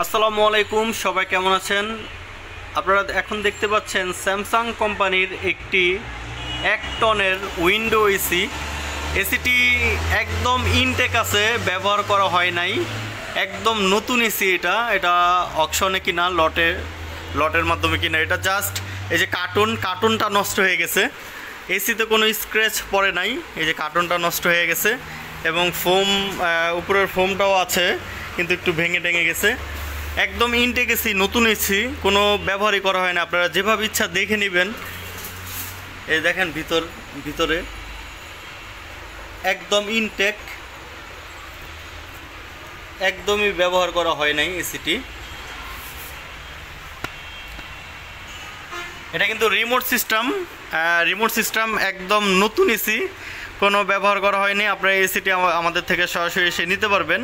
আসসালামু আলাইকুম, সবাই কেমন আছেন? আপনারা এখন দেখতে পাচ্ছেন স্যামসাং কোম্পানির একটি 1 টনের উইন্ডো এসি। এসিটি একদম ইনটেক আছে, ব্যবহার করা হয় নাই, একদম নতুন এসি। এটা অপশনে কিনা, লটের মাধ্যমে কিনা। এটা জাস্ট এই যে কার্টুনটা নষ্ট হয়ে গেছে, এসিতে কোনো স্ক্র্যাচ পড়ে নাই। এই যে কার্টুনটা নষ্ট হয়ে গেছে এবং উপরের ফোমটাও আছে কিন্তু একটু ভেঙে গেছে। একদম ইনটেক এসি, নতুন এসি, কোনো ব্যবহারই করা হয় না। আপনারা যেভাবে ইচ্ছা দেখে নেবেন। এই দেখেন ভিতরে একদম ইনটেক, একদমই ব্যবহার করা হয় নাই এসিটি। এটা কিন্তু রিমোট সিস্টেম, একদম নতুন এসি, কোনো ব্যবহার করা হয়নি। আপনারা এসিটি আমাদের থেকে সরাসরি এসে নিতে পারবেন।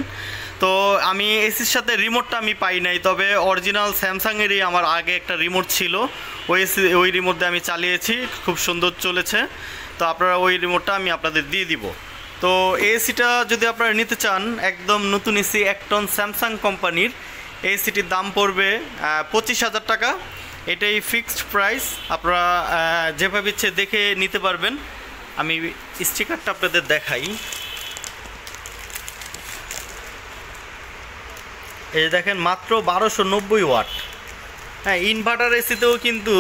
তো আমি এসির সাথে রিমোটটা আমি পাই নাই, তবে অরিজিনাল স্যামসাংয়েরই আমার আগে একটা রিমোট ছিল। ওই রিমোট দিয়ে আমি চালিয়েছি, খুব সুন্দর চলেছে। তো আপনারা ওই রিমোটটা আমি আপনাদের দিয়ে দিব। তো এসিটা যদি আপনারা নিতে চান, একদম নতুন এসি 1 টন স্যামসাং কোম্পানির, এসিটির দাম পড়বে 25,000 টাকা। এটাই ফিক্সড প্রাইস। আপনারা যেভাবে ইচ্ছে দেখে নিতে পারবেন। আমি স্টিকারটা আপনাদের দেখাই। এই দেখেন, মাত্র 1290 ওয়াট। হ্যাঁ, ইনভার্টার এসিতেও কিন্তু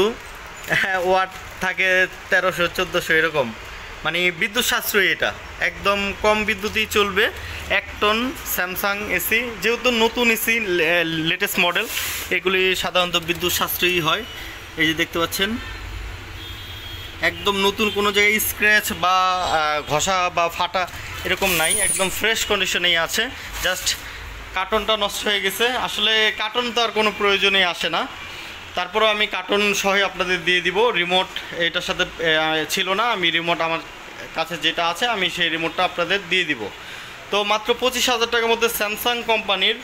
ওয়াট থাকে 1300-1400 এরকম, মানে বিদ্যুৎ সাশ্রয়ী। এটা একদম কম বিদ্যুতেই চলবে। 1 টন স্যামসাং এসি, যেহেতু নতুন এসি, লেটেস্ট মডেল, এগুলি সাধারণত বিদ্যুৎ সাশ্রয়ী হয়। এই যে দেখতে পাচ্ছেন, একদম নতুন, কোনো জায়গায় স্ক্র্যাচ বা ঘষা বা ফাটা এরকম নাই, একদম ফ্রেশ কন্ডিশনেই আছে। জাস্ট কার্টনটা নষ্ট হয়ে গেছে। আসলে কার্টন তো আর কোনো প্রয়োজনই আসে না, তারপরেও আমি কার্টন সহ আপনাদের দিয়ে দিব। রিমোট এটার সাথে ছিল না, আমি রিমোট আমার কাছে যেটা আছে আমি সেই রিমোটটা আপনাদের দিয়ে দিব। তো মাত্র 25,000 টাকার মধ্যে স্যামসাং কোম্পানির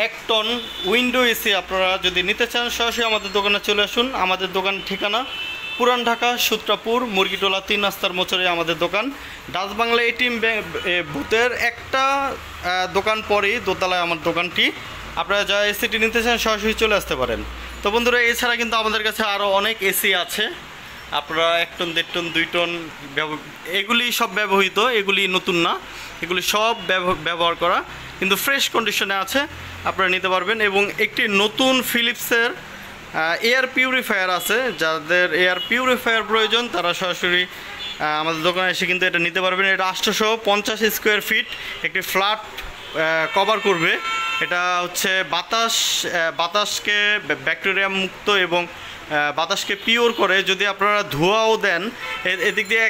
1 টন উইন্ডো এসি আপনারা যদি নিতে চান, সরাসরি আমাদের দোকানে চলে আসুন। আমাদের দোকান ঠিকানা পুরান ঢাকা, সূত্রাপুর, মুরগিটোলা 3 রাস্তার মোচরে আমাদের দোকান। ডাচ বাংলা এটিএম বুথের একটা দোকান পরেই দোতলায় আমার দোকানটি। আপনারা যা এসিটি নিতে চান সরাসরি চলে আসতে পারেন। তো বন্ধুরা, এছাড়া কিন্তু আমাদের কাছে আরও অনেক এসি আছে। আপনারা 1 টন, 1.5 টন, 2 টন, এগুলি সব ব্যবহৃত, এগুলি নতুন না, এগুলি সব ব্যবহার করা, কিন্তু ফ্রেশ কন্ডিশনে আছে, আপনারা নিতে পারবেন। এবং একটি নতুন ফিলিপসের এয়ার পিউরিফায়ার আছে। যাদের এয়ার পিউরিফায়ার প্রয়োজন তারা সরাসরি আমাদের দোকানে এসে কিন্তু এটা নিতে পারবেন। এটা 850 স্কোয়ার ফিট একটি ফ্ল্যাট কভার করবে। এটা হচ্ছে বাতাসকে ব্যাকটেরিয়া মুক্ত এবং বাতাসকে পিওর করে। যদি আপনারা ধোঁয়াও দেন,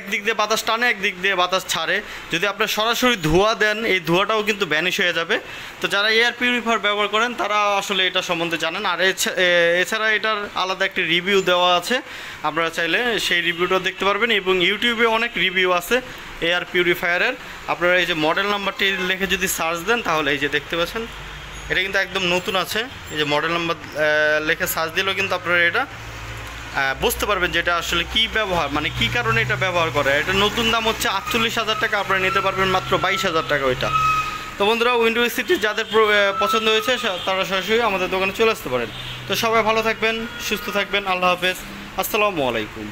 একদিক দিয়ে বাতাস টানে, একদিক দিয়ে বাতাস ছাড়ে। যদি আপনারা সরাসরি ধোঁয়া দেন, এই ধোঁয়াটাও কিন্তু ভ্যানিশ হয়ে যাবে। তো যারা এয়ার পিউরিফায়ার ব্যবহার করেন তারা আসলে এটা সম্বন্ধে জানেন। আর এছাড়া এটার আলাদা একটি রিভিউ দেওয়া আছে, আপনারা চাইলে সেই রিভিউটা দেখতে পারবেন। এবং ইউটিউবে অনেক রিভিউ আছে এয়ার পিউরিফায়ারের। আপনারা এই যে মডেল নাম্বারটি লিখে যদি সার্চ দেন, তাহলে এই যে দেখতে পাচ্ছেন, এটা কিন্তু একদম নতুন আছে। এই যে মডেল নাম্বার লিখে সার্চ দিলেও কিন্তু আপনারা এটা বুঝতে পারবেন যে এটা আসলে কী ব্যবহার, মানে কী কারণে এটা ব্যবহার করে। এটা নতুন দাম হচ্ছে 48,000 টাকা, আপনারা নিতে পারবেন মাত্র 22,000 টাকা ওইটা। তো বন্ধুরা, উইন্ডো এসিটি যাদের পছন্দ হয়েছে তারা সরাসরি আমাদের দোকানে চলে আসতে পারেন। তো সবাই ভালো থাকবেন, সুস্থ থাকবেন। আল্লাহ হাফেজ, আসসালামু আলাইকুম।